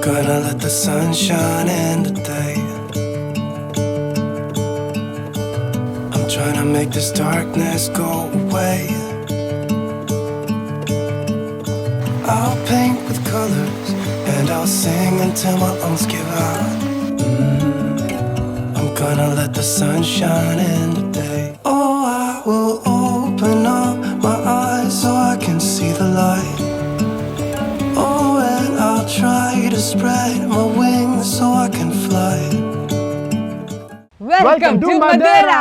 gonna let the sun shine in today. I'm trying to make this darkness go away. I'll paint with colors and I'll sing until my lungs give out. I'm gonna let the sun shine in today. Oh, I will open up my eyes so I can see the light. Oh, and I'll try to spread my wings so I can fly. Welcome to Madeira.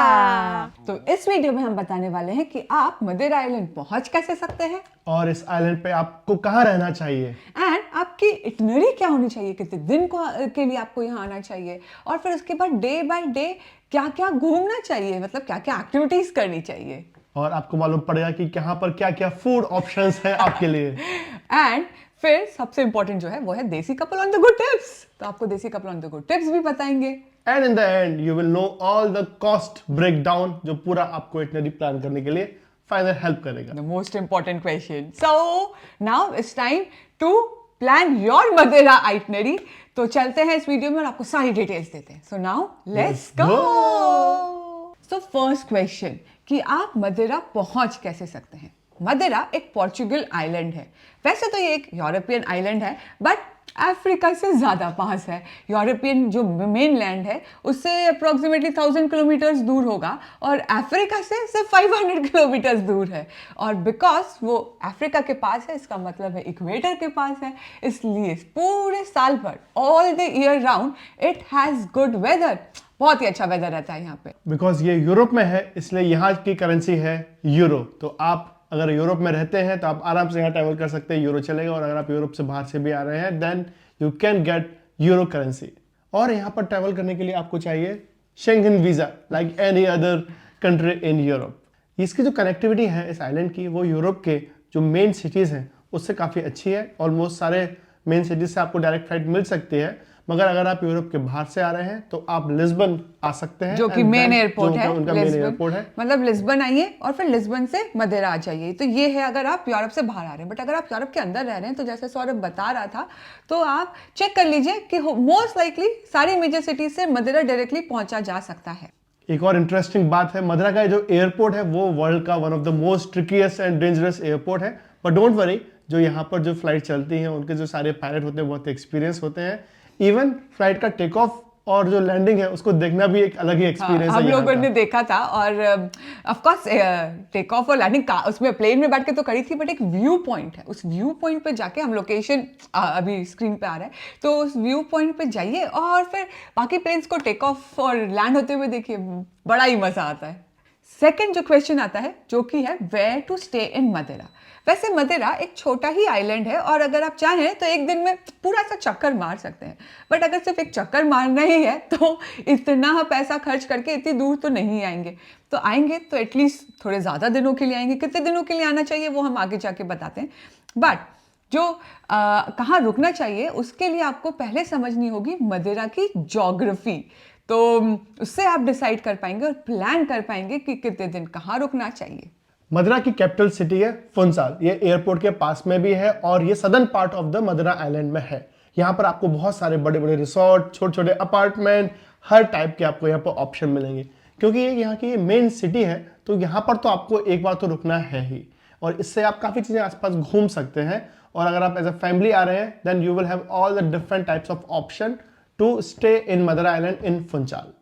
तो इस video में हम बताने वाले हैं कि आप Madeira island पहुंच कैसे सकते हैं और इस आइलैंड पे आपको कहाँ रहना चाहिए एंड आपकी इटिनरी क्या होनी चाहिए, कितने दिन के लिए आपको यहाँ आना चाहिए और फिर उसके बाद डे बाय डे क्या क्या घूमना चाहिए, मतलब क्या क्या एक्टिविटीज करनी चाहिए और आपको मालूम पड़ेगा कि यहाँ पर क्या क्या फूड ऑप्शंस हैं आपके लिए। एंड फिर सबसे इंपॉर्टेंट जो है वो है desi couple on the good tips. तो आपको desi couple on the good tips भी बताएंगे and in the end you will know all the cost breakdown जो पूरा आपको इटिनरी प्लान करने के लिए फाइनल हेल्प करेगा। The most important question. So now it's time to plan your Madeira itinerary. तो चलते हैं इस वीडियो में और आपको सारी डिटेल्स देते हैं। So now let's go. So first question कि आप मदेरा पहुंच कैसे सकते हैं। मदेरा एक पोर्चुगल आइलैंड है। वैसे तो ये एक यूरोपियन आइलैंड है बट अफ्रीका से ज़्यादा पास है। यूरोपियन जो मेन लैंड है उससे अप्रॉक्सीमेटली 1000 किलोमीटर्स दूर होगा और अफ्रीका से सिर्फ 500 किलोमीटर्स दूर है। और बिकॉज वो अफ्रीका के पास है इसका मतलब है इक्वेटर के पास है, इसलिए पूरे साल भर all the year round it has good weather. बहुत ही अच्छा वेदर रहता है यहाँ पे। बिकॉज ये यूरोप में है इसलिए यहाँ की करेंसी है यूरो। तो आप अगर यूरोप में रहते हैं तो आप आराम से यहाँ ट्रैवल कर सकते हैं, यूरो चलेगा। और अगर आप यूरोप से बाहर से भी आ रहे हैं then you can get euro currency. और यहाँ पर ट्रैवल करने के लिए आपको चाहिए Schengen visa like any other country in Europe. इसकी जो कनेक्टिविटी है इस आइलैंड की वो यूरोप के जो मेन सिटीज़ हैं उससे काफ़ी अच्छी है। ऑलमोस्ट सारे मेन सिटीज़ से आपको डायरेक्ट फ्लाइट मिल सकती है। मगर अगर आप यूरोप के बाहर से आ रहे हैं तो आप लिस्बन आ सकते हैं जो कि मेन एयरपोर्ट है। उनका मेन एयरपोर्ट है। मतलब लिस्बन आइए और फिर लिस्बन से मदेरा आ जाइए। तो ये है अगर आप यूरोप से बाहर आ रहे हैं। बट अगर आप यूरोप के अंदर रह रहे हैं तो जैसे सौरभ बता रहा था तो आप चेक कर लीजिए कि मोस्ट लाइकली सारी मेजर सिटी से मदेरा डायरेक्टली पहुंचा जा सकता है। एक और इंटरेस्टिंग बात है, मदेरा का जो एयरपोर्ट है वो वर्ल्ड का one of the most ट्रिकीएस्ट and dangerous airport है। बट डोंट वरी, जो यहाँ पर जो फ्लाइट चलती हैं उनके जो सारे पायलट होते हैं बहुत एक्सपीरियंस होते हैं। इवन फ्लाइट का टेक ऑफ और जो लैंडिंग है उसको देखना भी एक अलग ही एक्सपीरियंस है। हम लोगों ने देखा था और ऑफ कोर्स टेक ऑफ और लैंडिंग का उसमें प्लेन में बैठ के तो करी थी बट एक व्यू पॉइंट है, उस व्यू पॉइंट पे जाके हम लोकेशन अभी स्क्रीन पे आ रहा है तो उस व्यू पॉइंट पे जाइए और फिर बाकी प्लेन्स को टेक ऑफ और लैंड होते हुए देखिए, बड़ा ही मजा आता है। सेकेंड जो क्वेश्चन आता है जो कि है where to stay in Madeira. वैसे मदेरा एक छोटा ही आइलैंड है और अगर आप चाहें तो एक दिन में पूरा सा चक्कर मार सकते हैं। बट अगर सिर्फ एक चक्कर मारना ही है तो इतना पैसा खर्च करके इतनी दूर तो नहीं आएंगे। तो आएंगे तो एटलीस्ट थोड़े ज़्यादा दिनों के लिए आएंगे। कितने दिनों के लिए आना चाहिए वो हम आगे जाके बताते हैं। बट जो कहाँ रुकना चाहिए उसके लिए आपको पहले समझनी होगी मदेरा की ज्योग्राफी। तो उससे आप डिसाइड कर पाएंगे और प्लान कर पाएंगे कि कितने दिन कहाँ रुकना चाहिए। मदेरा की कैपिटल सिटी है फुनचाल। ये एयरपोर्ट के पास में भी है और ये southern part of the Madeira island में है। यहाँ पर आपको बहुत सारे बड़े बड़े रिसोर्ट, छोटे छोटे अपार्टमेंट, हर टाइप के आपको यहाँ पर ऑप्शन मिलेंगे। क्योंकि ये यहाँ की मेन सिटी है तो यहाँ पर तो आपको एक बार तो रुकना है ही और इससे आप काफ़ी चीज़ें आसपास घूम सकते हैं। और अगर आप एज अ फैमिली आ रहे हैं then you will have all the different types of option to stay in Madeira island in Funchal.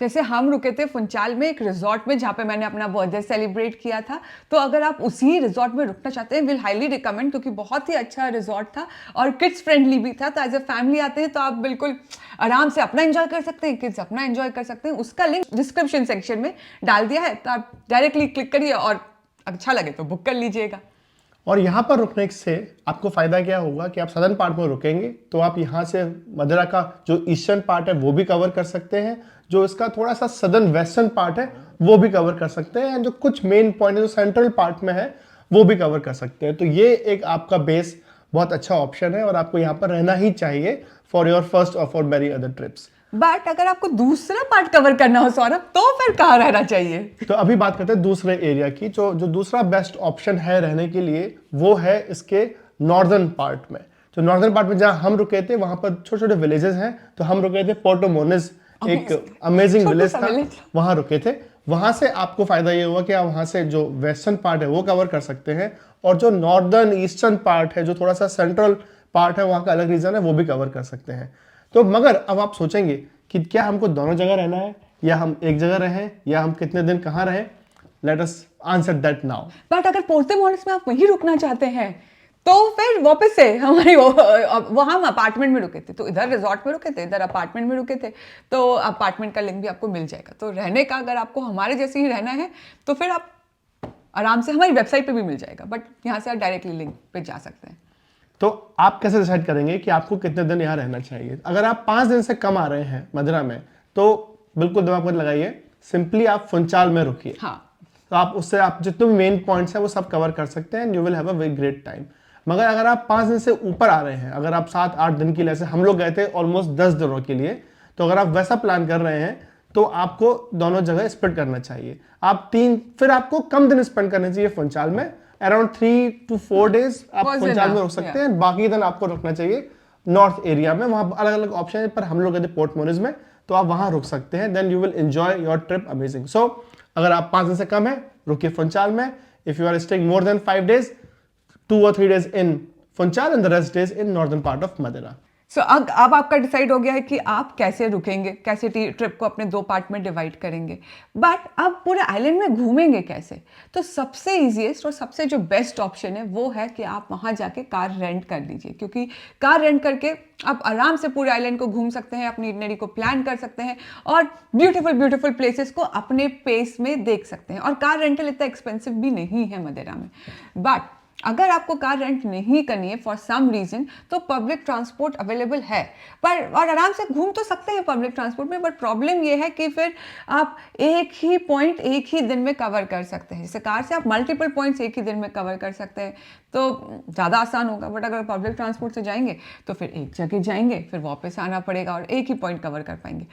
जैसे हम रुके थे फुनचाल में एक रिजॉर्ट में जहाँ पे मैंने अपना बर्थडे सेलिब्रेट किया था। तो अगर आप उसी रिजॉर्ट में रुकना चाहते हैं विल हाईली रिकमेंड, क्योंकि बहुत ही अच्छा रिजॉर्ट था और किड्स फ्रेंडली भी था। तो एज अ फैमिली आते हैं तो आप बिल्कुल आराम से अपना एंजॉय कर सकते हैं, किड्स अपना एंजॉय कर सकते हैं। उसका लिंक डिस्क्रिप्शन सेक्शन में डाल दिया है तो आप डायरेक्टली क्लिक करिए और अच्छा लगे तो बुक कर लीजिएगा। और यहाँ पर रुकने से आपको फ़ायदा क्या होगा कि आप सदर्न पार्ट में रुकेंगे तो आप यहाँ से मदेरा का जो ईस्टर्न पार्ट है वो भी कवर कर सकते हैं, जो इसका थोड़ा सा सदर्न वेस्टर्न पार्ट है वो भी कवर कर सकते हैं, जो कुछ मेन पॉइंट है जो सेंट्रल पार्ट में है वो भी कवर कर सकते हैं। तो ये एक आपका बेस बहुत अच्छा ऑप्शन है और आपको यहाँ पर रहना ही चाहिए फॉर योर फर्स्ट और for many other trips. But अगर आपको दूसरा पार्ट कवर करना हो सौरभ तो फिर कहाँ रहना चाहिए। तो अभी बात करते हैं दूसरे एरिया की। जो दूसरा बेस्ट ऑप्शन है रहने के लिए वो है इसके नॉर्दर्न पार्ट में। तो नॉर्दर्न पार्ट में जहाँ हम रुके थे वहाँ पर छोटे छोटे विलेजेस हैं, तो हम रुके थे पोर्टो मोनिस, एक अमेजिंग विलेज था, वहाँ रुके थे। वहाँ से आपको फायदा ये हुआ कि आप वहाँ से जो वेस्टर्न पार्ट है वो कवर कर सकते हैं, और जो नॉर्दर्न ईस्टर्न पार्ट है, जो थोड़ा सा सेंट्रल पार्ट है, वहाँ का अलग रीजन है, वो भी कवर कर सकते हैं। तो मगर अब आप सोचेंगे कि क्या हमको दोनों जगह रहना है, या हम एक जगह रहें, या हम कितने दिन कहाँ रहें? Let us answer that now. But अगर पोर्टो मोनिस में आप वहीं रुकना चाहते हैं तो फिर वापस से हमारी वहाँ हम अपार्टमेंट में रुके थे, तो इधर रिजॉर्ट में रुके थे, इधर अपार्टमेंट में रुके थे, तो अपार्टमेंट का लिंक भी आपको मिल जाएगा। तो रहने का अगर आपको हमारे जैसे ही रहना है तो फिर आप आराम से हमारी वेबसाइट पे भी मिल जाएगा, बट यहाँ से आप डायरेक्टली लिंक पे जा सकते हैं। तो आप कैसे डिसाइड करेंगे कि आपको कितने दिन यहाँ रहना चाहिए? अगर आप 5 दिन से कम आ रहे हैं मदिरा में, तो बिल्कुल दिमाग मत लगाइए, सिंपली आप फुंचाल में रुकिए। हाँ, तो आप उससे आप जितने मेन पॉइंट्स हैं वो सब कवर कर सकते हैं, you will have a very great time. मगर अगर आप 5 दिन से ऊपर आ रहे हैं, अगर आप 7-8 दिन के लिए, ऐसे हम लोग गए थे ऑलमोस्ट 10 दिनों के लिए, तो अगर आप वैसा प्लान कर रहे हैं तो आपको दोनों जगह स्प्लिट करना चाहिए। फिर आपको कम दिन स्पेंड करने चाहिए फुंचाल में, अराउंड 3 to 4 डेज आप फुंचाल में रुक सकते हैं। बाकी दिन आपको रुकना चाहिए नॉर्थ एरिया में, वहाँ अलग अलग ऑप्शन है, पर हम लोग गए थे पोर्ट मोनिस में, तो आप वहाँ रुक सकते हैं। Then you will enjoy your trip amazing. So अगर आप 5 दिन से कम है, रुकिए फुंचाल में। If you are staying more than 5 days, 2 or 3 days in Funchal and the rest days in northern part of Madura. सो अब आपका डिसाइड हो गया है कि आप कैसे रुकेंगे, कैसे ट्रिप को अपने 2 पार्ट में डिवाइड करेंगे। बट अब पूरे आइलैंड में घूमेंगे कैसे? तो सबसे इजीएस्ट और सबसे जो बेस्ट ऑप्शन है वो है कि आप वहाँ जाके कार रेंट कर लीजिए, क्योंकि कार रेंट करके आप आराम से पूरे आइलैंड को घूम सकते हैं, अपनी इटनरी को प्लान कर सकते हैं और ब्यूटीफुल प्लेसेस को अपने पेस में देख सकते हैं। और कार रेंटल इतना एक्सपेंसिव भी नहीं है मदिरा में। बट अगर आपको कार रेंट नहीं करनी है फॉर सम रीजन, तो पब्लिक ट्रांसपोर्ट अवेलेबल है, पर और आराम से घूम तो सकते हैं पब्लिक ट्रांसपोर्ट में। बट प्रॉब्लम ये है कि फिर आप एक ही पॉइंट एक ही दिन में कवर कर सकते हैं। जैसे कार से आप मल्टीपल पॉइंट्स एक ही दिन में कवर कर सकते हैं, तो ज़्यादा आसान होगा। बट अगर पब्लिक ट्रांसपोर्ट से जाएंगे तो फिर एक जगह जाएंगे, फिर वापस आना पड़ेगा और एक ही पॉइंट कवर कर पाएंगे।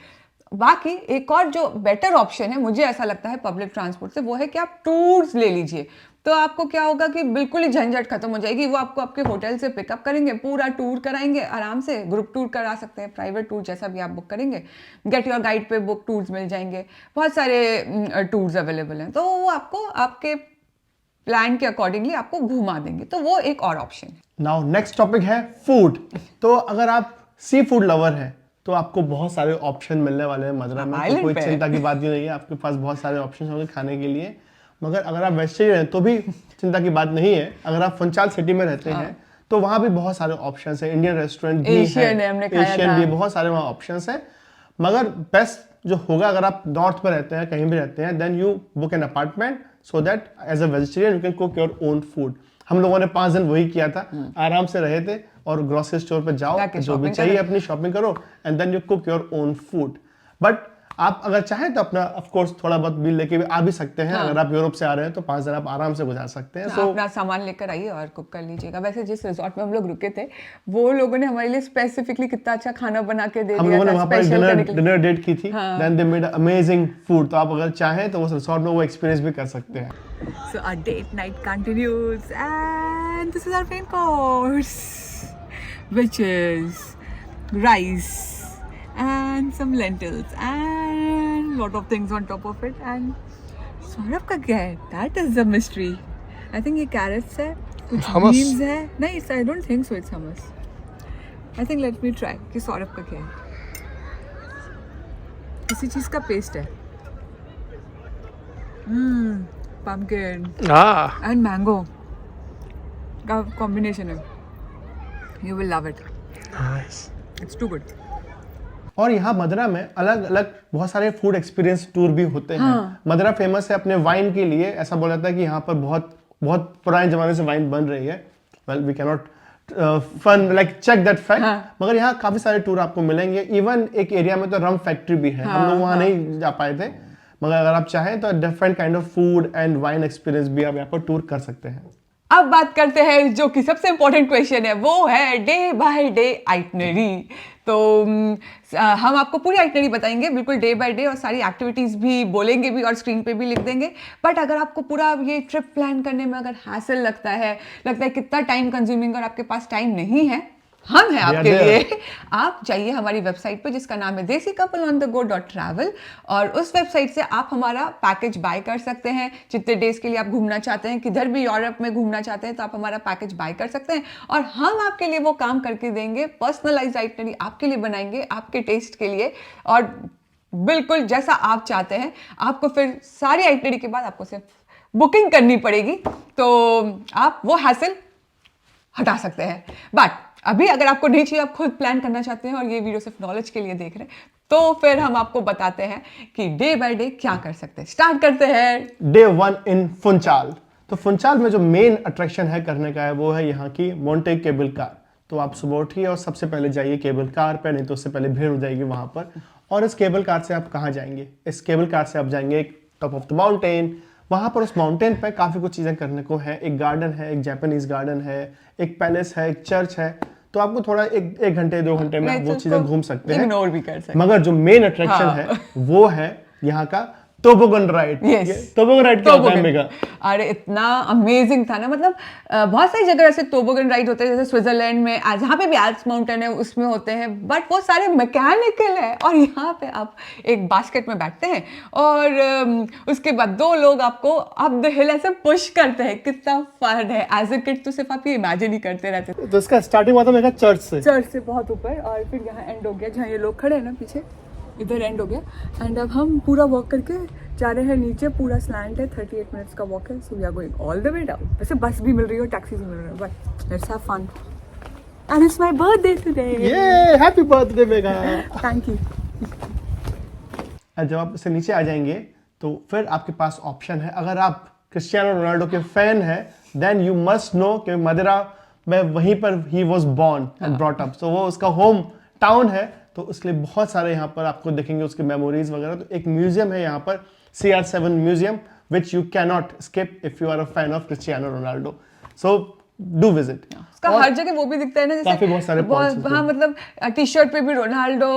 बाकी एक और जो बेटर ऑप्शन है मुझे ऐसा लगता है पब्लिक ट्रांसपोर्ट से, वो है कि आप टूर्स ले लीजिए। तो आपको क्या होगा कि बिल्कुल ही झंझट खत्म हो जाएगी। वो आपको आपके होटल से पिकअप करेंगे, पूरा टूर कराएंगे, आराम से ग्रुप टूर करा सकते हैं, प्राइवेट टूर जैसा भी आप बुक करेंगे। गेट योर गाइड पे बुक टूर्स मिल जाएंगे, बहुत सारे टूर्स अवेलेबल हैं, तो वो आपको आपके प्लान के अकॉर्डिंगली आपको घुमा देंगे। तो वो एक और ऑप्शन है। नाउ नेक्स्ट टॉपिक है फूड। तो अगर आप सी फूड लवर हैं तो आपको बहुत सारे ऑप्शन मिलने वाले हैं मदिरा में, तो कोई चिंता की बात ही नहीं है, आपके पास बहुत सारे ऑप्शन होंगे खाने के लिए। मगर अगर आप वेजिटेरियन हैं तो भी चिंता की बात नहीं है। अगर आप फुंचाल सिटी में रहते हैं तो वहाँ भी बहुत सारे ऑप्शंस हैं, इंडियन रेस्टोरेंट भी है, एशियन भी, बहुत सारे वहाँ ऑप्शंस हैं। मगर बेस्ट जो होगा, अगर आप नॉर्थ में रहते हैं, कहीं भी रहते हैं, then you book an apartment so that as a vegetarian you can cook your own food. हम लोगों ने 5 दिन वही किया था, आराम से रहे थे, और ग्रोसरी स्टोर पे जाओ, जो भी चाहिए अपनी शॉपिंग करो, and then you cook your own food. But आप अगर चाहें तो अपना ऑफ कोर्स थोड़ा बहुत बिल लेके भी आ भी सकते हैं। अगर आप यूरोप से आ रहे हैं तो 5 दिन आप आराम से गुजार सकते हैं। तो अपना सामान लेकर आइए और कुक कर लीजिएगा। वैसे जिस रिजॉर्ट में हम लोग रुके थे, वो लोगों ने हमारे लिए स्पेसिफिकली कितना अच्छा खाना बना के दे दिया था। हम लोगों ने वहाँ पर डिनर डेट की थी, then they made amazing food. तो आप अगर चाहें तो उस रिजॉर्ट में वो एक्सपीरियंस भी कर सकते हैं। So our date night continues and this is our main course, which is rice and some lentils and lot of things on top of it. And Saurabh का क्या है? That is the mystery. I think ये carrots है, कुछ beans है। नहीं, I don't think so. It's hummus. I think let me try कि सौरभ का क्या है। किसी चीज़ का पेस्ट है। Pumpkin and mango का combination है। You will love it. Nice. It's too good. और यहाँ मदिरा में अलग अलग बहुत सारे फूड एक्सपीरियंस टूर भी होते हैं। मदिरा फेमस है अपने वाइन के लिए। ऐसा बोला जाता है कि यहाँ पर बहुत बहुत पुराने जमाने से वाइन बन रही है। Well we can not fun like check that fact, मगर यहाँ काफी सारे टूर आपको मिलेंगे। इवन एक एरिया में तो रम फैक्ट्री भी है, हम लोग वहाँ नहीं जा पाए थे, मगर अगर आप चाहें तो different kind of food and wine experience भी आप यहाँ पर टूर कर सकते हैं। अब बात करते हैं जो कि सबसे इंपॉर्टेंट क्वेश्चन है, वो है डे बाय डे आइटनरी। तो हम आपको पूरी आइटनरी बताएंगे, बिल्कुल डे बाय डे, और सारी एक्टिविटीज़ भी बोलेंगे भी और स्क्रीन पे भी लिख देंगे। बट अगर आपको पूरा ये ट्रिप प्लान करने में अगर हैसल लगता है कितना टाइम कंज्यूमिंग और आपके पास टाइम नहीं है, हम हैं We are आपके there. लिए। आप जाइए हमारी वेबसाइट पे जिसका नाम है desicouplonthego.travel और उस वेबसाइट से आप हमारा पैकेज बाय कर सकते हैं। जितने डेज के लिए आप घूमना चाहते हैं, किधर भी यूरोप में घूमना चाहते हैं, तो आप हमारा पैकेज बाय कर सकते हैं और हम आपके लिए वो काम करके देंगे। पर्सनलाइज्ड आइटनरी आपके लिए बनाएंगे, आपके टेस्ट के लिए, और बिल्कुल जैसा आप चाहते हैं। आपको फिर सारी आइटनरी के बाद आपको सिर्फ बुकिंग करनी पड़ेगी, तो आप वो हासिल हटा सकते हैं। बट अभी अगर आपको नहीं चाहिए, आप खुद प्लान करना चाहते हैं और ये वीडियो सिर्फ नॉलेज के लिए देख रहे हैं, तो फिर हम आपको बताते हैं कि डे बाय डे क्या कर सकते हैं। स्टार्ट करते हैं डे 1 इन फुंचाल। तो फुंचाल में जो मेन अट्रैक्शन है करने का है वो है यहाँ की मोंटे केबल कार। तो आप सुबह उठिए और सबसे पहले जाइए केबल कार पे, नहीं तो उससे पहले भीड़ हो जाएगी वहां पर। और इस केबल कार से आप कहाँ जाएंगे? इस केबल कार से आप जाएंगे टॉप ऑफ द माउंटेन। वहां पर उस माउंटेन पे काफी कुछ चीजें करने को है। एक गार्डन है, एक जापानीज गार्डन है, एक पैलेस है, एक चर्च है। तो आपको थोड़ा एक घंटे 2 घंटे में आप वो चीजें घूम सकते हैं, इग्नोर भी कर सकते हैं। मगर जो मेन अट्रैक्शन हाँ। है वो है यहाँ का toboggan ride. Yes. Toboggan ride क्या होता है टोबोगन। मेगा? अरे इतना अमेजिंग था ना, मतलब बहुत सारी जगह ऐसे टोबोगन राइड होते हैं, जैसे स्विट्जरलैंड में जहाँ पे भी एल्प्स माउंटेन है उसमें होते हैं, बट वो सारे मैकेनिकल है। और यहाँ पे आप एक बास्केट में बैठते हैं और उसके बाद 2 लोग आपको अप द हिल ऐसे पुश करते हैं। कितना फन है। एज ए किड तो सिर्फ आप ये इमेजिन ही करते रहते थे। तो इसका स्टार्टिंग हुआ था मेगा चर्च से। चर्च से बहुत ऊपर, और फिर यहाँ एंड हो गया जहाँ ये लोग खड़े हैं ना पीछे, इधर एंड हो गया। एंड अब हम पूरा वॉक करके जा रहे हैं नीचे। पूरा स्लैंट है, 38 मिनट्स का वॉक है। So we are going all the way down. वैसे बस भी मिल रही है और टैक्सी भी मिल रही है, but let's have fun and it's my birthday today. ये happy birthday Mega. Thank you. जब आप इससे नीचे आ जाएंगे तो फिर आपके पास ऑप्शन है। अगर आप क्रिस्टियानो रोनाल्डो के फैन हैं, देन यू मस्ट नो कि मदिरा में वहीं पर ही was born and brought up. So वो उसका होम टाउन है, तो इसलिए बहुत सारे यहाँ पर आपको देखेंगे उसके मेमोरीज वगैरह। तो एक म्यूजियम है यहाँ पर, CR7 museum, which you cannot skip if you are a fan of Cristiano Ronaldo. So do visit. उसका हर जगह वो भी दिखता है ना, जैसे काफी बहुत सारे points हैं। हाँ, मतलब टी-शर्ट पे भी रोनाल्डो,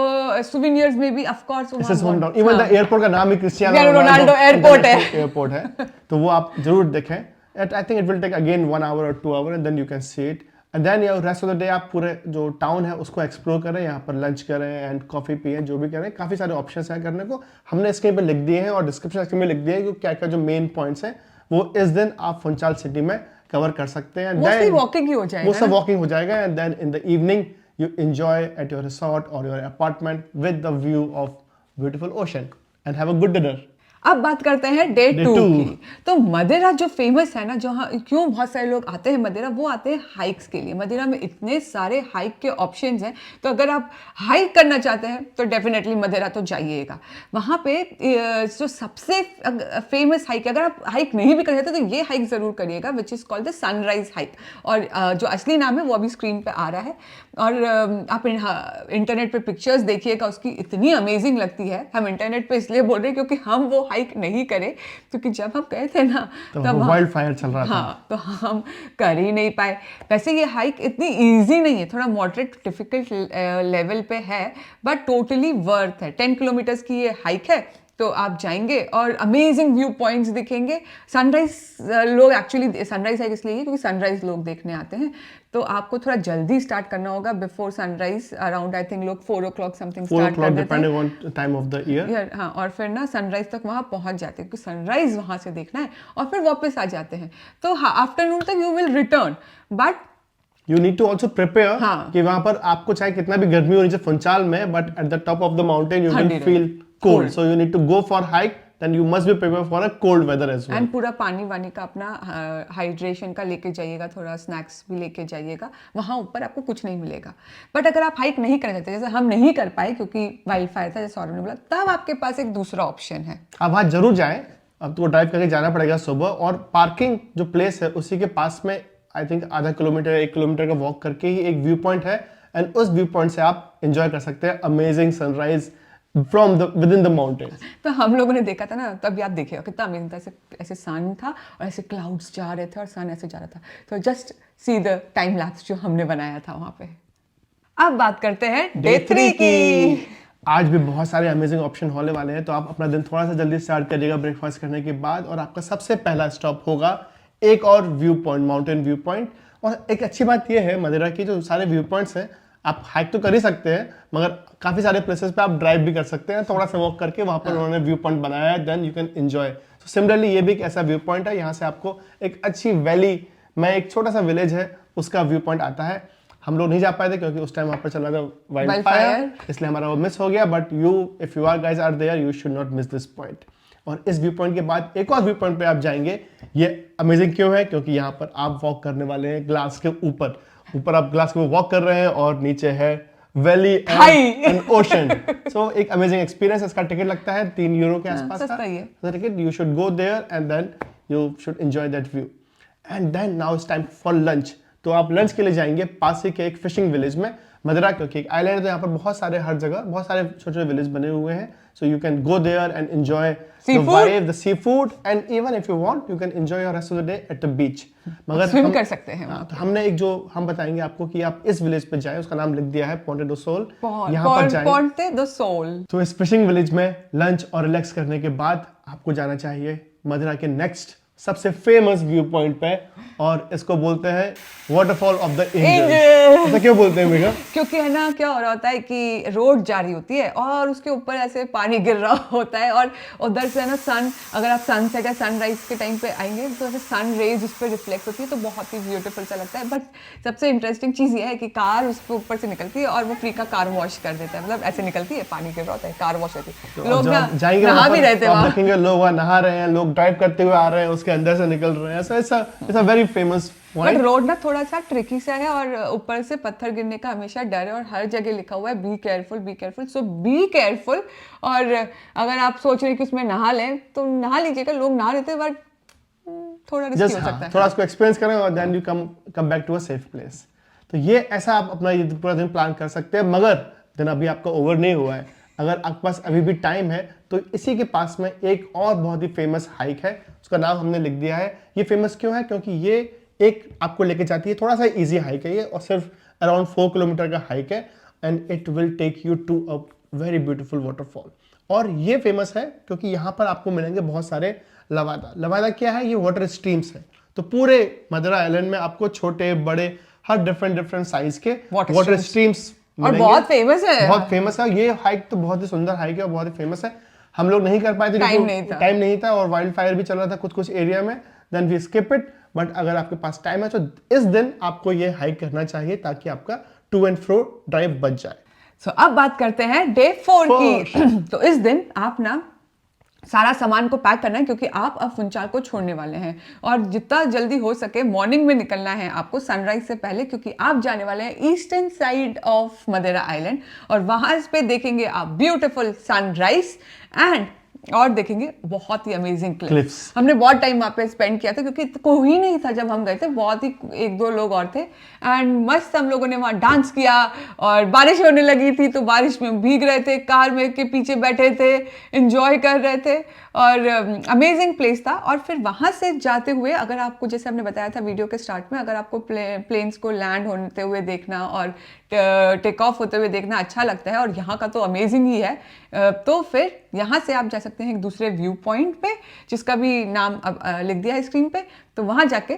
सुवेनियर्स में भी of course This is hometown. Even the airport का नाम ही Cristiano Cristiano Ronaldo Ronaldo airport है। एयरपोर्ट है, तो वो आप जरूर देखें। I think it will take again 1 hour or 2 hours and then you can see it. And then your rest of the day आप पूरे जो टाउन है उसको एक्सप्लोर करें, यहाँ पर लंच करें एंड कॉफी पिए, जो भी करें। काफी सारे ऑप्शंस हैं करने को। हमने इसके पे लिख दिए हैं और डिस्क्रिप्शन में लिख दिया है कि क्या क्या जो मेन पॉइंट्स हैं वो इस दिन आप फुंचाल सिटी में कवर कर सकते हैं। मोस्टली वॉकिंग ही हो जाएगा, वो सब वॉकिंग हो जाएगा। And then in the evening you enjoy at your resort और your apartment with the view of beautiful ocean and have a good dinner. अब बात करते हैं डे 2 की। तो मदिरा जो फेमस है ना, जहाँ क्यों बहुत सारे लोग आते हैं मदिरा, वो आते हैं हाइक्स के लिए। मदिरा में इतने सारे हाइक के ऑप्शंस हैं, तो अगर आप हाइक करना चाहते हैं तो डेफिनेटली मदिरा तो जाइएगा। वहाँ पे जो सबसे फेमस हाइक, अगर आप हाइक नहीं भी कर सकते तो ये हाइक ज़रूर करिएगा, which is called the sunrise hike. और जो असली नाम है वो अभी स्क्रीन पे आ रहा है, और आप इंटरनेट पे पिक्चर्स देखिएगा, उसकी इतनी अमेजिंग लगती है। हम इंटरनेट पे इसलिए बोल रहे हैं क्योंकि हम वो हाइक नहीं करे, क्योंकि जब हम गए थे ना तब वाइल्ड फायर चल रहा था। हाँ, तो हम कर ही नहीं पाए। वैसे ये हाइक इतनी इजी नहीं है, थोड़ा मॉडरेट डिफिकल्ट लेवल पे है, बट टोटली वर्थ है। 10 किलोमीटर्स की ये हाइक है, तो आप जाएंगे और अमेजिंग व्यू पॉइंट्स दिखेंगे। सनराइज लोग एक्चुअली सनराइज हाइक इसलिए क्योंकि सनराइज लोग देखने आते हैं, तो आपको थोड़ा जल्दी स्टार्ट करना होगा before sunrise. Around I think लोग 4 o'clock समथिंग स्टार्ट कर देते हैं, depending on time of the year. हाँ, और फिर ना सनराइज तक वहाँ पहुँच जाते हैं, क्योंकि सनराइज वहाँ से देखना है और फिर वापस आ जाते हैं। तो हाँ, आफ्टरनून तक you will return, but you need to also prepare हाँ। कि वहां पर आपको चाहे कितना भी गर्मी हो नीचे फुंचाल में, but at the top of the mountain you will feel cold, so you need to go for hike, then you must be prepare for a cold weather as well. And पूरा पानी वानी का अपना hydration का लेके जाइएगा, थोड़ा snacks भी लेके जाइएगा। वहाँ ऊपर आपको कुछ नहीं मिलेगा। बट अगर आप हाइक नहीं करना चाहते, जैसे हम नहीं कर पाए क्योंकि वाइल्ड फायर था, जैसे सौरभ ने बोला, तब आपके पास एक दूसरा ऑप्शन है। आप वहाँ जरूर जाएं। अब तो ड्राइव करके जाना पड़ेगा सुबह, और पार्किंग जो प्लेस है उसी के पास में आई थिंक आधा किलोमीटर 1 किलोमीटर का वॉक करके ही एक व्यू पॉइंट है, एंड उस व्यू पॉइंट से आप एंजॉय कर सकते हैं amazing sunrise from the with in the mountains. तो हम लोगों ने देखा था ना, तब याद देखिएगा कितना अमेजिंग था। ऐसे ऐसे सन था और ऐसे क्लाउड्स जा रहे थे और सन ऐसे जा रहा था। तो just see the time lapse जो हमने बनाया था वहाँ पे। अब बात करते हैं डे 3 की। आज भी बहुत सारे अमेजिंग ऑप्शन होने वाले हैं, तो आप अपना दिन थोड़ा सा जल्दी स्टार्ट करिएगा ब्रेकफास्ट करने के बाद, और आपका सबसे पहला स्टॉप होगा एक और view point, mountain view point. और एक अच्छी बात ये है मदिरा की, जो सारे व्यू पॉइंट्स हैं आप हाइक तो कर ही सकते हैं, मगर काफी सारे प्लेसेस पे आप ड्राइव भी कर सकते हैं, थोड़ा सा वॉक करके वहां पर उन्होंने व्यू पॉइंट बनाया है, then you can enjoy. So similarly ये भी एक ऐसा व्यू पॉइंट है, यहाँ से आपको एक अच्छी वैली में एक छोटा सा विलेज है उसका व्यू पॉइंट आता है। हम लोग नहीं जा पाए थे क्योंकि उस टाइम वहां पर चल रहा था वाइल्ड फायर, इसलिए हमारा वो मिस हो गया, but if you are guys are there you should not miss this point. और इस व्यू पॉइंट के बाद एक और व्यू पॉइंट पे आप जाएंगे, ये अमेजिंग क्यों है, क्योंकि यहाँ पर आप वॉक करने वाले हैं ग्लास के ऊपर आप ग्लास के वॉक कर रहे हैं और नीचे है वैली एंड ओशन। सो एक अमेजिंग एक्सपीरियंस। इसका टिकट लगता है 3 यूरो के आसपास का ticket. You should go there and then you should enjoy that view and then now it's time for lunch. तो आप लंच के लिए जाएंगे पास ही के एक फिशिंग विलेज में। मदिरा क्योंकि एक आइलैंड है तो यहाँ पर बहुत सारे हर जगह बहुत सारे छोटे छोटे विलेज बने हुए हैं, so you can go there and enjoy the vibe, the sea food, and even if you want you can enjoy your rest of the day at the beach. मगर स्विम कर सकते हैं। तो हमने एक जो हम बताएंगे आपको कि आप इस विलेज पे जाएं, उसका नाम लिख दिया है पोंटे डो सोल। यहाँ पर जाएं पोंटे डो सोल। तो इस फिशिंग विलेज में लंच और रिलैक्स करने के बाद आपको जाना चाहिए मदिरा के नेक्स्ट सबसे फेमस व्यू पॉइंट पे, और इसको बोलते हैं वाटरफॉल ऑफ द एंजल्स। ऐसा क्यों बोलते हैं मेघा? क्योंकि है ना, क्या हो रहा होता है कि रोड जा रही होती है और उसके ऊपर ऐसे पानी गिर रहा होता है, और उधर से है ना सन, अगर आप सनसेट या सनराइज के टाइम पे आएंगे तो ऐसे सन रेज उस पर रिफ्लेक्ट होती है, तो बहुत ही ब्यूटीफुल सा लगता है। बट सबसे इंटरेस्टिंग चीज़ ये है कि कार उसके ऊपर से निकलती है और वो फ्री का कार वॉश कर देता है, मतलब ऐसे निकलती है, पानी गिर रहा होता है, कार वॉश होती है, लोग नहा भी रहते हैं, देखेंगे लोग वहाँ नहा रहे हैं, लोग ड्राइव करते हुए आ रहे हैं, उसके अंदर से निकल रहे हैं। ऐसा it's a very famous but road ना थोड़ा सा ट्रिकी सा है और ऊपर से पत्थर गिरने का हमेशा डर है, और हर जगह लिखा हुआ है be careful, so be careful. और अगर आप सोच रहे हैं कि उसमें नहा लें तो नहा लीजिएगा, लोग नहा लेते हैं, बट थोड़ा रिस्की हो सकता है। थोड़ा उसको एक्सपीरियंस करें और then you come back to a safe place. तो ये ऐसा आप अपना ये पूरा दिन प्लान कर सकते हैं, मगर दिन अभी आपका ओवर नहीं हुआ है। अगर आपके पास अभी भी टाइम है तो इसी के पास में एक और बहुत ही फेमस हाइक है, उसका नाम हमने लिख दिया है। ये फेमस क्यों है? क्योंकि ये एक आपको लेके जाती है, थोड़ा सा इजी हाइक है ये, और सिर्फ अराउंड 4 किलोमीटर का हाइक है, and it will take you to a very beautiful waterfall. और ये फेमस है क्योंकि यहाँ पर आपको मिलेंगे बहुत सारे लवादा क्या है? ये वाटर स्ट्रीम्स है। तो पूरे मदिरा आइलैंड में आपको छोटे बड़े हर डिफरेंट साइज के वाटर स्ट्रीम्स और बहुत फेमस है। ये हाइक तो बहुत ही सुंदर हाइक है और बहुत ही फेमस है। हम लोग नहीं कर पाए थे, टाइम नहीं था और वाइल्ड फायर भी चल रहा था कुछ एरिया में, then we skip it. But अगर आपके पास टाइम है तो इस दिन आपको ये हाइक करना चाहिए ताकि आपका टू एंड फ्रो ड्राइव बच जाए। सो अब बात करते हैं डे 4 की। तो इस दिन आप ना सारा सामान को पैक करना है क्योंकि आप अब फुंचाल को छोड़ने वाले हैं, और जितना जल्दी हो सके मॉर्निंग में निकलना है आपको सनराइज से पहले, क्योंकि आप जाने वाले हैं ईस्टर्न साइड ऑफ मदिरा आइलैंड, और वहां पे देखेंगे आप ब्यूटीफुल सनराइज एंड और देखेंगे बहुत ही अमेजिंग क्लिफ्स। हमने बहुत टाइम वहाँ पे स्पेंड किया था क्योंकि कोई नहीं था जब हम गए थे, बहुत ही 1-2 लोग और थे, एंड मस्त हम लोगों ने वहाँ डांस किया, और बारिश होने लगी थी तो बारिश में भीग रहे थे, कार में के पीछे बैठे थे, एंजॉय कर रहे थे, और अमेजिंग प्लेस था। और फिर वहाँ से जाते हुए अगर आपको, जैसे हमने बताया था वीडियो के स्टार्ट में, अगर आपको प्लेन्स को लैंड होते हुए देखना और टेक ऑफ होते हुए देखना अच्छा लगता है, और यहाँ का तो अमेजिंग ही है, तो फिर यहाँ से आप जा सकते हैं एक दूसरे व्यू पॉइंट पे, जिसका भी नाम अब लिख दिया है स्क्रीन पे, तो वहाँ जाके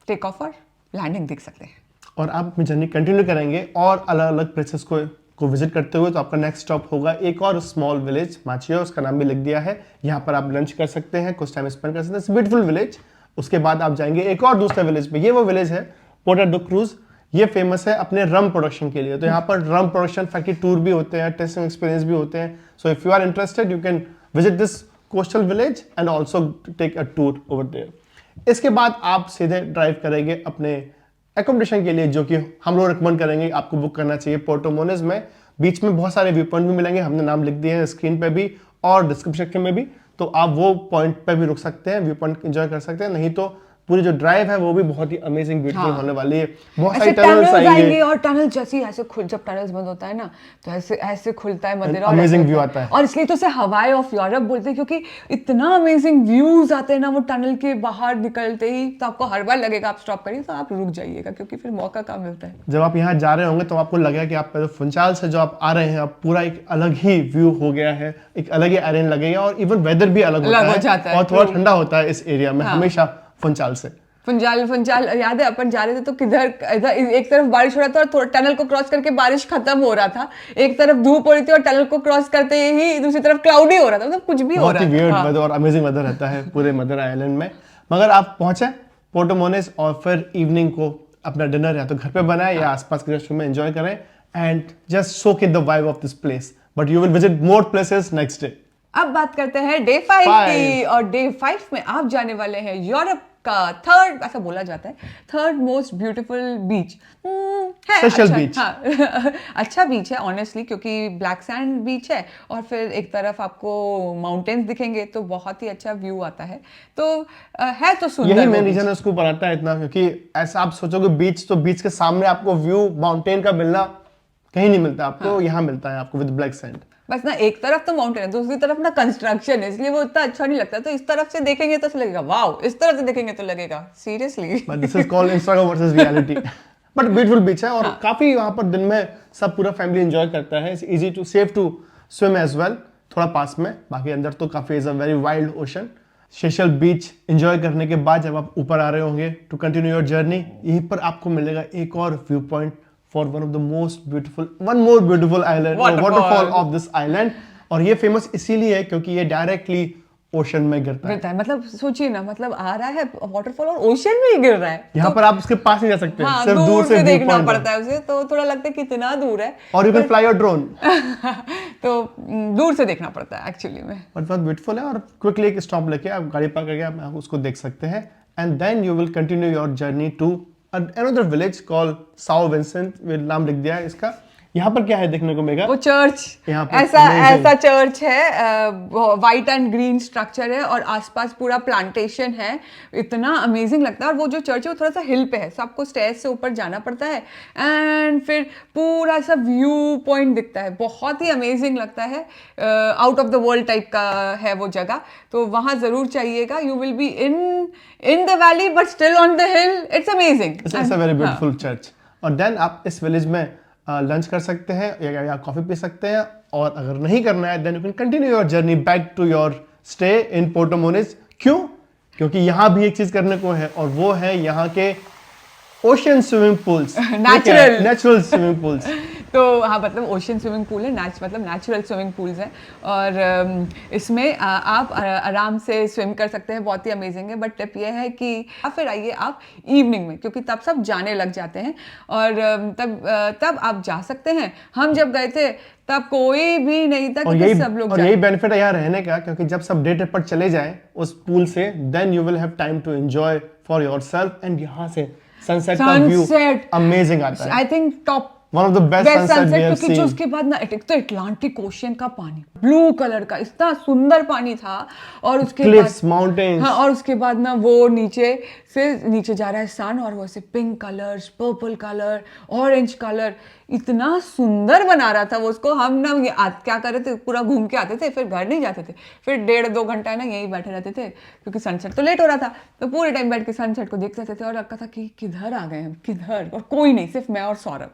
टेक ऑफ और लैंडिंग देख सकते हैं। और आप अपनी जर्नी कंटिन्यू करेंगे और अलग अलग प्लेसेस को विजिट करते हुए, तो आपका नेक्स्ट स्टॉप होगा एक और स्मॉल विलेज माचिया, उसका नाम भी लिख दिया है। यहाँ पर आप लंच कर सकते हैं, कुछ टाइम स्पेंड कर सकते हैं, ब्यूटीफुल विलेज। उसके बाद आप जाएंगे एक और दूसरे विलेज पे, ये वो विलेज है पोर्टा डो क्रूज। ये फेमस है अपने रम प्रोडक्शन के लिए, तो यहाँ पर रम प्रोडक्शन फैक्ट्री टूर भी होते हैं, टेस्टिंग एक्सपीरियंस भी होते हैं। So if you are interested you can visit this coastal village and also take a tour over there. इसके बाद आप सीधे ड्राइव करेंगे अपने एकोमोडेशन के लिए, जो कि हम लोग रिकमेंड करेंगे आपको बुक करना चाहिए पोर्टो मोनेज में। बीच में बहुत सारे व्यू पॉइंट भी मिलेंगे, हमने नाम लिख दिए हैं स्क्रीन पे भी और डिस्क्रिप्शन में भी, तो आप वो पॉइंट पे भी रुक सकते हैं, व्यू पॉइंट एंजॉय कर सकते हैं। नहीं तो पूरी जो ड्राइव है वो भी बहुत ही अमेजिंग ब्यूटीफुल होने वाली है। बहुत सारी टनल्स आएंगे, और टनल जैसे ऐसे जब टनल्स बंद होता है ना तो ऐसे खुलता है मदिरा, अमेजिंग व्यू आता है। और इसलिए तो उसे हवाई ऑफ यूरोप बोलते हैं, क्योंकि इतना अमेजिंग व्यूज आते हैं ना वो टनल के बाहर निकलते ही, तो आपको हर बार लगेगा आप स्टॉप करिए तो आप रुक जाइएगा, क्योंकि फिर मौका कम मिलता है। जब आप यहाँ जा रहे होंगे तो आपको लगेगा कि आप फुंचाल से जो आप आ रहे हैं, आप पूरा एक अलग ही व्यू हो गया है, एक अलग ही एरिया लगेगा, और इवन वेदर भी अलग होता है और थोड़ा ठंडा होता है इस एरिया में हमेशा फुंचाल से। पंजाल याद है अपन जा रहे थे तो किधर इधर एक तरफ बारिश हो रहा था और थोड़ा टनल को क्रॉस करके बारिश खत्म हो रहा था, एक तरफ धूप हो रही थी और टनल को क्रॉस करते ही दूसरी तरफ क्लाउडी हो रहा था, मतलब कुछ भी हो रहा था। बहुत ही वियर्ड वेदर और अमेजिंग वेदर रहता है पूरे मदर आइलैंड में। मगर आप पहुंचे पोर्टो मोनेस और फिर इवनिंग को अपना डिनर या तो घर पे बनाए या आसपास के रेस्टोरेंट में एंजॉय करें and just soak in the vibe of this place, but you will visit more places next day. अब बात करते हैं डे 5 की, और डे 5 में आप जाने वाले हैं यूरोप का थर्ड, ऐसा बोला जाता है, थर्ड मोस्ट ब्यूटीफुल बीच है। Special अच्छा, beach. हाँ अच्छा बीच है ऑनेस्टली, क्योंकि ब्लैक सैंड बीच है और फिर एक तरफ आपको माउंटेन्स दिखेंगे तो बहुत ही अच्छा व्यू आता है, तो है तो सुंदर। यही वो मेन beach। रीजन है उसको बनाता है इतना, क्योंकि ऐसा आप सोचोगे बीच तो बीच के सामने आपको व्यू माउंटेन का मिलना कहीं नहीं मिलता आपको, हाँ। यहाँ मिलता है आपको विद ब्लैक सैंड। बस ना एक तरफ तो माउंटेन है, दूसरी तरफ ना कंस्ट्रक्शन है, इसलिए वो इतना अच्छा नहीं लगता। तो इस तरफ से देखेंगे तो लगेगा वाओ, इस तरफ से देखेंगे तो लगेगा seriously. But this is called Instagram versus reality. But beautiful beach है और काफी वहां पर दिन में सब पूरा फैमिली एंजॉय करता है। It's easy to safe to swim as well, थोड़ा पास में, बाकी अंदर तो काफी is a very wild ocean. Seixal beach enjoy करने के बाद जब आप ऊपर आ रहे होंगे टू कंटिन्यू योर जर्नी, यहीं पर आपको मिलेगा एक और view point for one more beautiful island, waterfall of this island. और ये फेमस इसीलिए है क्योंकि ये डायरेक्टली ओशन में गिरता है। मतलब सोचिए ना, मतलब आ रहा है वाटरफॉल और ओशन में ही गिर रहा है। यहाँ पर आप उसके पास नहीं जा सकते, हाँ, सिर्फ दूर से देखना viewpoint पड़ता है उसे, तो थोड़ा लगता है कितना दूर है। और you can fly your drone. तो दूर से देखना पड़ता है एक्चुअली में। बट बहुत ब्यूटीफुल है और क्विकली एक स्टॉप लेके आप गाड़ी पार्क करके आप उसको देख सकते हैं and then you will continue your journey to another village called Sao Vicente. नाम लिख दिया है इसका। यहाँ पर क्या है देखने को मिलेगा? वो चर्च, यहाँ पे ऐसा चर्च है, वाइट एंड ग्रीन स्ट्रक्चर है और आसपास पूरा प्लांटेशन है, इतना अमेजिंग लगता है। और वो जो चर्च है वो थोड़ा सा हिल पे है, so आपको स्टेयर्स से ऊपर जाना पड़ता है एंड फिर पूरा सा व्यू पॉइंट दिखता है, बहुत ही अमेजिंग लगता है। Out of the world type का है वो जगह, तो वहाँ जरूर चाहिएगा। You will be in the valley but still on the hill, it's amazing. It's a very beautiful church. और देन आप इस विलेज में लंच कर सकते हैं या कॉफी पी सकते हैं, और अगर नहीं करना है then you can continue your journey back to your stay in Porto Moniz. क्यों? क्योंकि यहाँ भी एक चीज करने को है और वो है यहाँ के ocean swimming pools, natural swimming pools. तो हाँ, मतलब ओशन स्विमिंग पूल है, मतलब नेचुरल स्विमिंग पूल्स हैं और इसमें आप आराम से स्विम कर सकते हैं, बहुत ही अमेजिंग है। बट टिप ये है कि फिर आइए आप इवनिंग में, क्योंकि तब सब जाने लग जाते हैं और तब आप जा सकते हैं। हम जब गए थे तब कोई भी नहीं था, क्योंकि सब लोग और यही बेनिफिट है यहाँ रहने का, क्योंकि जब सब डे ट्रिप पर चले जाएं उस पूल से, then you will have time to enjoy for yourself and यहाँ से सनसेट का व्यू अमेजिंग आता है। I think top one of the best sunset we have क्योंकि जो उसके बाद ना एक तो अटलांटिक ओशन का पानी ब्लू कलर का इतना सुंदर पानी था, और उसके क्लिफ्स, बाद माउंटेन्स, हाँ, और उसके बाद ना वो नीचे जा रहा है सन, और वो ऐसे pink colours, purple colour, orange colour, इतना सुंदर बना रहा था वो उसको। हम ना क्या कर रहे थे, पूरा घूम के आते थे, फिर घर नहीं जाते थे, फिर 1.5-2 घंटा ना यहीं बैठे रहते थे, क्योंकि सनसेट तो लेट हो रहा था, तो पूरे टाइम बैठ के सनसेट को देखते थे और लगता था कि किधर आ गए हम, किधर, और कोई नहीं, सिर्फ मैं और सौरभ।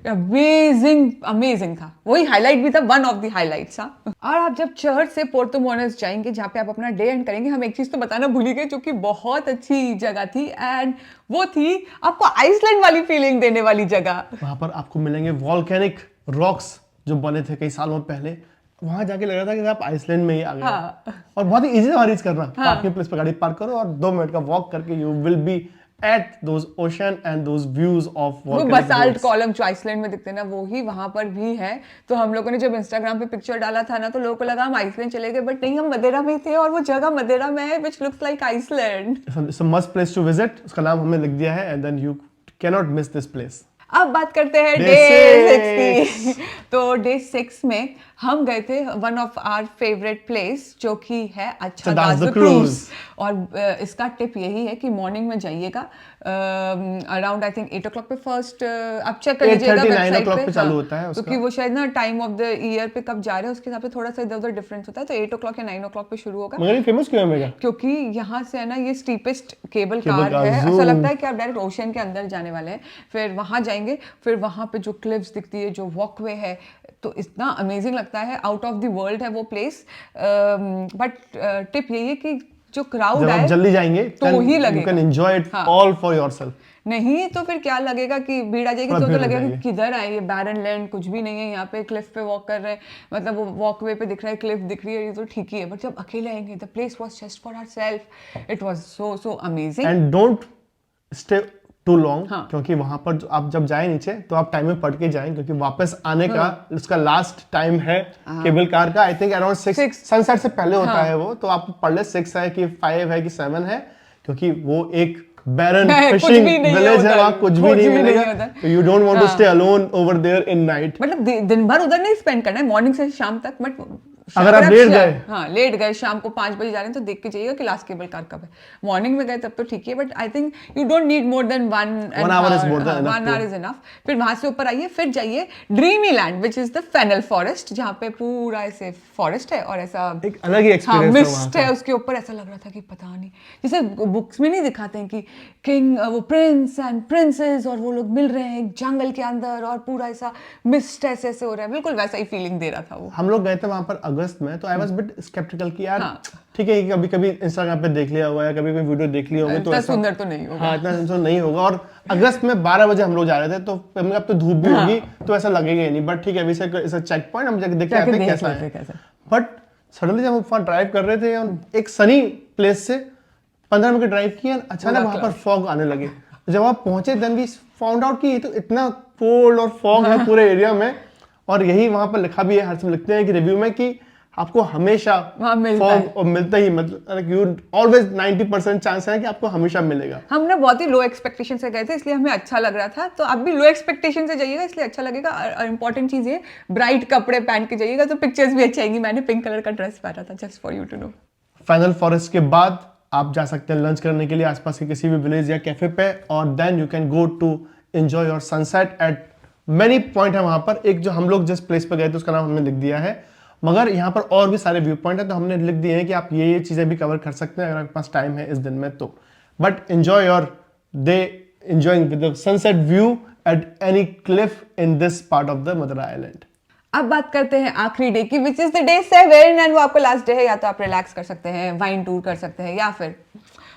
अमेजिंग था, वही हाईलाइट भी था, वन ऑफ द हाईलाइट्स था। और आप जब चर्च से पोर्टो मोनेस जाएंगे, जहाँ पे आप अपना डे एंड करेंगे, हम एक चीज तो बताना भूल गए, जो कि बहुत अच्छी जगह थी, एंड वो थी आपको आइसलैंड वाली फीलिंग देने वाली जगह। वहां पर आपको मिलेंगे वॉल्केनिक रॉक्स जो बने थे कई सालों पहले। वहां जाके लग रहा था कि आप आइसलैंड में ही आ गए। हाँ। और बहुत ही इजी था रीच करना। हाँ। पार्किंग प्लेस पर गाड़ी पार्क करो और 2 मिनट का वॉक करके you will be at those ocean and those views of वो बसाल्ट कॉलम जो आइसलैंड में दिखते हैं ना, वो ही वहां पर भी है। तो हम लोगों ने जब इंस्टाग्राम पे पिक्चर डाला था ना, तो लोगों को लगा हम आइसलैंड चले गए, बट नहीं, हम मदेरा में थे और वो जगह मदेरा में है, which looks like Iceland. It's a must place to visit. उसका नाम हमने लिख दिया है and then you can not miss this place. अब बात करते हैं डे 6 की। तो डे 6 में हम गए थे one of our favourite place, जो कि है अच्छा क्रूज। और इसका टिप यही है कि मॉर्निंग में जाइएगा, अराउंड आई थिंक 8 o'clock पे फर्स्ट आप चेक कर लीजिएगा वेबसाइट पे, चालू होता है उसका। क्योंकि वो शायद ना टाइम ऑफ द ईयर पे कब जा रहे हैं उसके हिसाब से थोड़ा सा इधर उधर डिफरेंस होता है, तो 8 o'clock या 9 o'clock पे शुरू होगा। मगर ये फेमस क्यों है मेगा? क्योंकि यहाँ से है ना, ये स्टीपेस्ट केबल कार है, ऐसा लगता है कि आप डायरेक्ट ओशन के अंदर जाने वाले हैं। फिर वहां जाएंगे, फिर वहां पे जो क्लिफ्स दिखती है, जो वॉकवे है, तो इतना अमेजिंग लगता है, आउट ऑफ द वर्ल्ड है वो प्लेस। बट टिप यही है कि जो क्राउड जब आप है जल्दी जाएंगे तो ही लगेगा। यू कैन एंजॉय इट हाँ। All for yourself. नहीं तो फिर क्या लगेगा कि भीड़ आ जाएगी, थोड़ा तो भीड़ हो लगेगा कि जाएगी। किधर आए, ये बैरन लैंड, कुछ भी नहीं है यहाँ पे, क्लिफ पे वॉक कर रहे हैं, मतलब वो वॉकवे पे दिख रहा है, क्लिफ दिख रही है, ये तो ठीक ही है, बट जब अकेले आएंगे the place was just for ourselves, it was so amazing. And don't stay too long, हाँ। क्योंकि वहां पर आप जब जाए नीचे तो आप टाइम में पढ़ के जाएं, क्योंकि वापस आने का उसका लास्ट टाइम है केबल कार का, आई थिंक अराउंड 6 सनसेट से पहले होता है वो, तो आप पढ़ ले 6 है कि 5 है कि 7 है, क्योंकि वो एक बैरन फिशिंग विलेज है, वहां कुछ भी नहीं मिलेगा, तो you don't want to stay alone over there in night. मतलब दिन भर उधर नहीं स्पेंड करना है, मॉर्निंग से शाम तक, बट अगर आप लेट गए, हाँ लेट गए, शाम को 5 बजे जा रहे हैं, तो देख के जाइएगा कि लास्ट केबल कार कब है। मॉर्निंग में गए तब तो ठीक है, but I think you don't need more than 1 hour is enough. फिर वहां से ऊपर आइए, फिर जाइए dreamy land which is the Fanal forest, जहाँ पे पूरा ऐसे फॉरेस्ट है और ऐसा एक अलग ही एक्सपीरियंस मिस्ट है उसके ऊपर, ऐसा लग रहा था कि पता नहीं, जैसे बुक्स में नहीं दिखाते हैं कि किंग, वो प्रिंस एंड प्रिंसेस और वो लोग मिल रहे हैं जंगल के अंदर और पूरा ऐसा मिस्ट ऐसे ऐसे हो रहा है, बिल्कुल वैसा ही फीलिंग दे रहा था वो। हम लोग गए थे वहां पर अगस्त में, तो आई वाज बिट स्केप्टिकल कि यार हाँ। ठीक है, कभी कभी इंस्टाग्राम पे देख लिया हुआ है, कभी कोई वीडियो देख लिया होगा, तो इतना ऐसा सुंदर तो नहीं होगा। हाँ, इतना सुंदर नहीं होगा, और अगस्त में 12 बजे हम लोग जा रहे थे, तो अब तो धूप भी होगी, तो ऐसा लगेगा ही नहीं, बट ठीक है, अभी से चेक पॉइंट हम जाके देख के आते हैं कैसा है। बट सडनली जब हम वहाँ ड्राइव कर रहे थे एक सनी प्लेस से 15 मिनट ड्राइव किया, अचानक वहां पर फॉग आने लगे। जब आप पहुंचे देन वी फाउंड आउट कि ये तो इतना कोल्ड और फॉग है पूरे एरिया में, और यही वहां पर लिखा भी है, हर समय लिखते हैं कि रिव्यू में कि आपको हमेशा फॉग और मिलता ही, मतलब यू ऑलवेज 90% चांस है कि आपको हमेशा मिलेगा। हमने बहुत ही लो एक्सपेक्टेशन से गए थे, इसलिए हमें अच्छा लग रहा था, तो आप भी लो एक्सपेक्टेशन से जाइएगा, इसलिए अच्छा लगेगा। इंपॉर्टेंट चीज ये, ब्राइट कपड़े पहन के जाइएगा तो पिक्चर्स भी अच्छी आएंगी। मैंने पिंक कलर का ड्रेस पहना था, just for you to know. Fanal forest के बाद आप जा सकते हैं लंच करने के लिए आसपास के किसी भी विलेज या कैफे पे, और then you can go to enjoy your sunset at many point है वहां पर। एक जो हम लोग जिस प्लेस पे गए थे उसका नाम हमने लिख दिया है, मगर यहाँ पर और भी सारे व्यू पॉइंट है, तो हमने लिख दिए हैं कि आप ये चीजें भी कवर कर सकते हैं अगर आपके पास टाइम है इस दिन में तो। But enjoy your day enjoying with the sunset view at any Cliff in this part of the Madra island. अब बात करते हैं आखिरी डे की, विच इज द डे 7, एंड वो आपका लास्ट डे है। या तो आप रिलैक्स कर सकते हैं, वाइन टूर कर सकते हैं, या फिर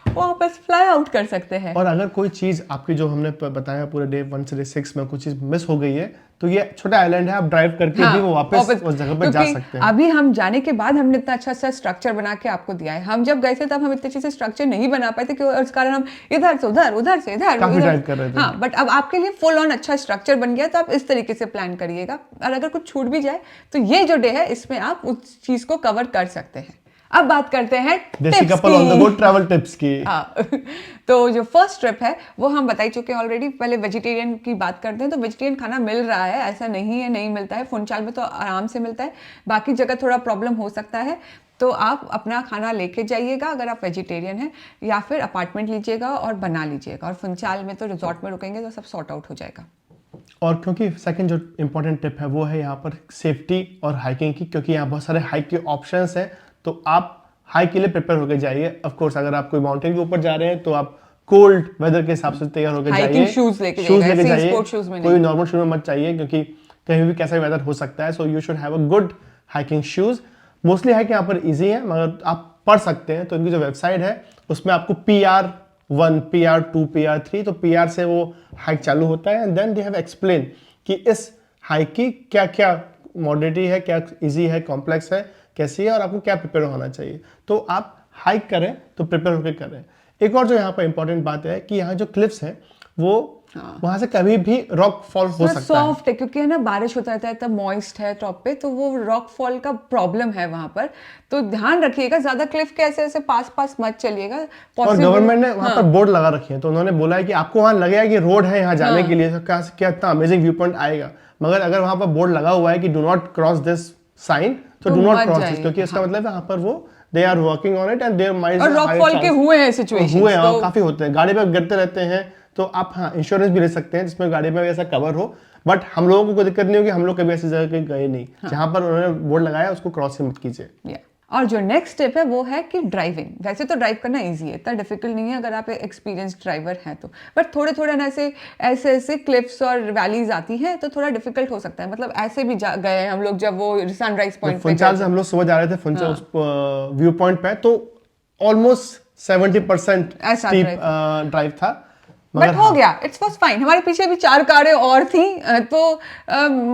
वापस फ्लाई आउट कर सकते हैं। और अगर कोई चीज आपकी जो हमने बताया पूरे डे 1 से डे 6 में कुछ चीज मिस हो गई है, तो ये छोटा आइलैंड है, आप ड्राइव करके भी वो वापस उस जगह पर जा सकते हैं। अभी हम जाने के बाद हमने इतना अच्छा सा स्ट्रक्चर बना के आपको दिया है। हम जब गए थे तब हम इतने अच्छे से स्ट्रक्चर नहीं बना पाए थे, क्योंकि उस कारण हम इधर से उधर, उधर से इधर ड्राइव कर रहे थे। हाँ, बट अब आपके लिए फुल ऑन अच्छा स्ट्रक्चर बन गया, तो आप इस तरीके से प्लान करिएगा, और अगर कुछ छूट भी जाए तो ये जो डे है इसमें आप उस चीज को कवर कर सकते हैं। अब बात करते हैं देसी couple on the go travel tips की। हाँ तो जो फर्स्ट ट्रिप है वो हम बता ही चुके हैं ऑलरेडी। पहले वेजिटेरियन की बात करते हैं, तो वेजिटेरियन खाना मिल रहा है, ऐसा नहीं है नहीं मिलता है। फुनचाल में तो आराम से मिलता है, बाकी जगह थोड़ा प्रॉब्लम हो सकता है, तो आप अपना खाना लेके जाइएगा अगर आप वेजिटेरियन हैं, या फिर अपार्टमेंट लीजिएगा और बना लीजिएगा। और फुनचाल में तो रिजॉर्ट में रुकेंगे तो सब सॉर्ट आउट हो जाएगा। और क्योंकि सेकंड जो इंपॉर्टेंट टिप है वो है यहाँ पर सेफ्टी और हाइकिंग की, क्योंकि यहाँ बहुत सारे हाइक के ऑप्शंस हैं, तो आप हाइक के लिए प्रिपेयर होकर जाइए। ऑफ कोर्स अगर आप कोई माउंटेन के ऊपर जा रहे हैं तो आप कोल्ड वेदर के हिसाब से तैयार होकर जाइए, शूज लेके जाइए, कोई नॉर्मल शूज मत चाहिए, क्योंकि कहीं भी कैसा वेदर हो सकता है। So you should have a good hiking shoes. Mostly hike यहाँ पर इजी है, मगर आप पढ़ सकते हैं, तो इनकी जो वेबसाइट है उसमें आपको PR1, PR2, PR3, तो PR से वो हाइक चालू होता है, and then they have explain कि इस हाइक की क्या क्या मॉडरेटी है, क्या इजी है, कॉम्प्लेक्स है, कैसी है, और आपको क्या प्रिपेयर होना चाहिए। तो आप हाइक करें तो प्रिपेयर होकर करें। एक और जो यहाँ पर इंपॉर्टेंट बात है कि यहाँ जो क्लिफ्स हैं वो वहां से कभी भी रॉक फॉल हो सकता है। सॉफ्ट है क्योंकि है ना, बारिश होता रहता है, तब मॉइस्ट है टॉप पे, तो वो रॉक फॉल का प्रॉब्लम है वहां पर, तो ध्यान रखिएगा, ज्यादा क्लिफ के ऐसे ऐसे पास मत चलिएगा। और गवर्नमेंट ने वहां पर बोर्ड लगा रखे हैं, तो उन्होंने बोला है कि आपको वहां लगेगा कि रोड है यहाँ जाने के लिए, क्या इतना अमेजिंग व्यू पॉइंट आएगा, मगर अगर वहां पर बोर्ड लगा हुआ है कि do not cross this sign, तो डू नॉट क्रॉस दिस, क्योंकि इसका मतलब है वहां पर वो they are working on it and there might और रॉक फॉल के हुए हैं सिचुएशंस, हुए हैं, काफी होते हैं, गाड़ी पे गिरते रहते हैं, तो आप हाँ इंश्योरेंस भी ले सकते हैं जिसमें गाड़ी में ऐसा कवर हो। बट हम लोगों को कोई दिक्कत नहीं होगी, हम लोग कभी ऐसी जगह कहीं गए नहीं जहां पर उन्होंने बोर्ड लगाया उसको क्रॉस मत कीजिए। और जो नेक्स्ट स्टेप है वो है कि ड्राइविंग। वैसे तो ड्राइव करना इजी है, इतना डिफिकल्ट नहीं है अगर आप एक्सपीरियंस्ड ड्राइवर हैं तो, बट थोड़े थोड़े ना ऐसे क्लिफ्स और वैलीज आती हैं तो थोड़ा डिफिकल्ट हो सकता है। मतलब ऐसे भी गए हम लोग जब वो सनराइज पॉइंट पे फुनचाल से हम लोग सुबह जा रहे थे फुनचाल व्यू पॉइंट पे, तो ऑलमोस्ट 70% ऐसा स्टीप ड्राइव था, बट हो गया, इट्स वॉज फाइन। हमारे पीछे भी 4 कारें और थी, तो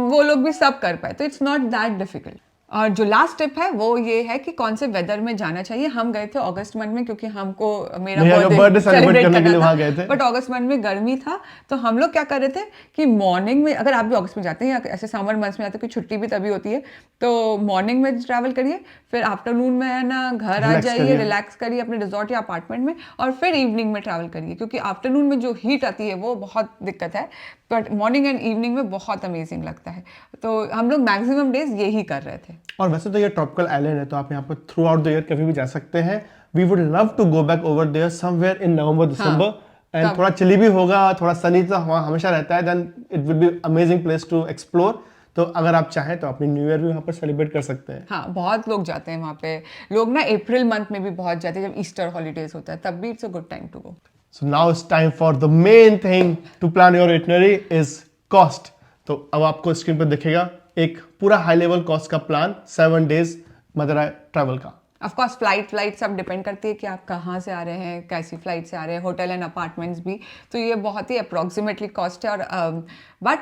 वो लोग भी सब कर पाए, तो इट्स नॉट दैट डिफिकल्ट। और जो लास्ट टिप है वो ये है कि कौन से वेदर में जाना चाहिए। हम गए थे अगस्त मंथ में, क्योंकि हमको मेरा बर्थडे सेलिब्रेट करने के लिए वहां गए थे, बट अगस्त मंथ में गर्मी था, तो हम लोग क्या कर रहे थे कि मॉर्निंग में, अगर आप भी अगस्त में जाते हैं या ऐसे समर मंथ्स में जाते हैं, छुट्टी भी तभी होती है, तो मॉर्निंग में ट्रैवल करिए, फिर आफ्टरनून में है ना घर आ जाइए, रिलैक्स करिए अपने रिजॉर्ट या अपार्टमेंट में, और फिर इवनिंग में ट्रैवल करिए, क्योंकि आफ्टरनून में जो हीट आती है वो बहुत दिक्कत है, बट मॉर्निंग एंड इवनिंग में बहुत अमेजिंग लगता है। तो हम लोग मैक्सिमम डेज यही कर रहे थे। और वैसे तो ये ट्रॉपिकल आइलैंड है, तो आप यहाँ पर थ्रू आउट द ईयर कभी भी जा सकते हैं। We would love to go back over there somewhere in November December, and थोड़ा चिली भी होगा, थोड़ा सनी तो वहाँ हमेशा रहता है, then it would be amazing place to explore. तो अगर आप चाहें तो अपनी न्यू ईयर भी वहाँ पर सेलिब्रेट कर सकते हैं। हाँ, बहुत लोग जाते हैं वहाँ पे। लोग ना अप्रैल मंथ में भी बहुत जाते हैं, जब ईस्टर हॉलीडेज होता है, तब भी it's a good time to go. So now it's time for the main thing to plan your itinerary is cost. तो अब आपको स्क्रीन पर दिखेगा एक पूरा हाई लेवल कॉस्ट का प्लान 7 days मदुरै ट्रैवल का। ऑफ कोर्स फ्लाइट सब डिपेंड करती है कि आप कहाँ से आ रहे हैं, कैसी फ्लाइट से आ रहे हैं, होटल एंड अपार्टमेंट्स भी, तो ये बहुत ही अप्रोक्सीमेटली कॉस्ट है। और बट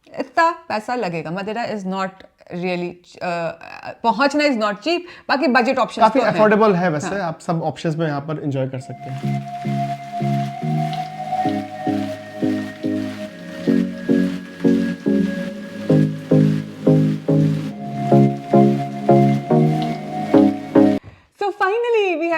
इतना पैसा लगेगा। मदुरै इज नॉट रियली, पहुंचना इज नॉट चीप, बाकी बजट ऑप्शन काफी अफोर्डेबल है वैसे। हाँ। आप सब ऑप्शंस में यहाँ पर एंजॉय कर सकते हैं।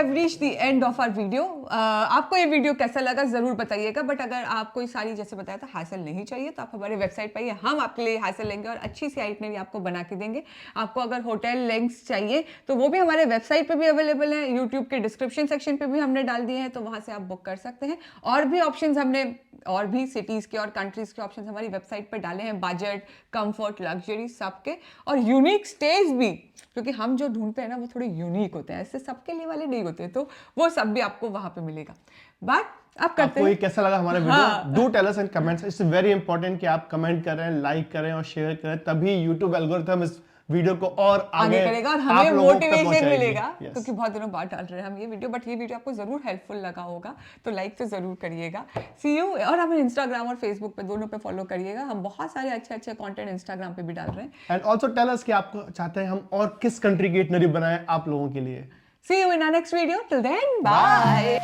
Reach the end of our video. आपको ये वीडियो कैसा लगा जरूर बताइएगा, बट अगर आपको सारी जैसे बताया था हासिल नहीं चाहिए तो आप हमारे वेबसाइट पर आइए, हम आपके लिए हासिल लेंगे और अच्छी सी आइटनरी आपको बना के देंगे। आपको अगर होटल लिंक्स चाहिए तो वो भी हमारे वेबसाइट पे भी अवेलेबल है, यूट्यूब के डिस्क्रिप्शन सेक्शन पे भी हमने डाल दिए हैं, तो वहां से आप बुक कर सकते हैं। और भी ऑप्शंस हमने, और भी सिटीज के और कंट्रीज के ऑप्शंस हमारी वेबसाइट पर डाले हैं, बजट, कंफर्ट, लग्जरी सबके, और यूनिक स्टेज भी, क्योंकि हम जो ढूंढते हैं ना वो थोड़े यूनिक होते हैं, ऐसे सबके लिए वाले नहीं होते, तो वो सब भी आपको वहां पे मिलेगा। बट आप करते आपको ये कैसा लगा हमारा video? Do tell us in comments. It's very important कि आप कमेंट करें, लाइक करें और शेयर करें, तभी यूट्यूब एल्गोरिथम इस वीडियो को और आगे करेगा और हमें मोटिवेशन मिलेगा, क्योंकि बहुत दिनों बाद डाल रहे हैं हम ये वीडियो, बट ये वीडियो आपको जरूर हेल्पफुल लगा होगा, तो लाइक तो जरूर करिएगा। सी यू। और हमें इंस्टाग्राम और फेसबुक पे दोनों पे फॉलो करिएगा, हम बहुत सारे अच्छे अच्छे कंटेंट इंस्टाग्राम पे भी डाल रहे हैं। एंड ऑल्सो टेल अस कि आपको चाहते हैं हम और किस कंट्री की इटिनरी बनाएं आप लोगों के लिए। See you in our next video, till then bye.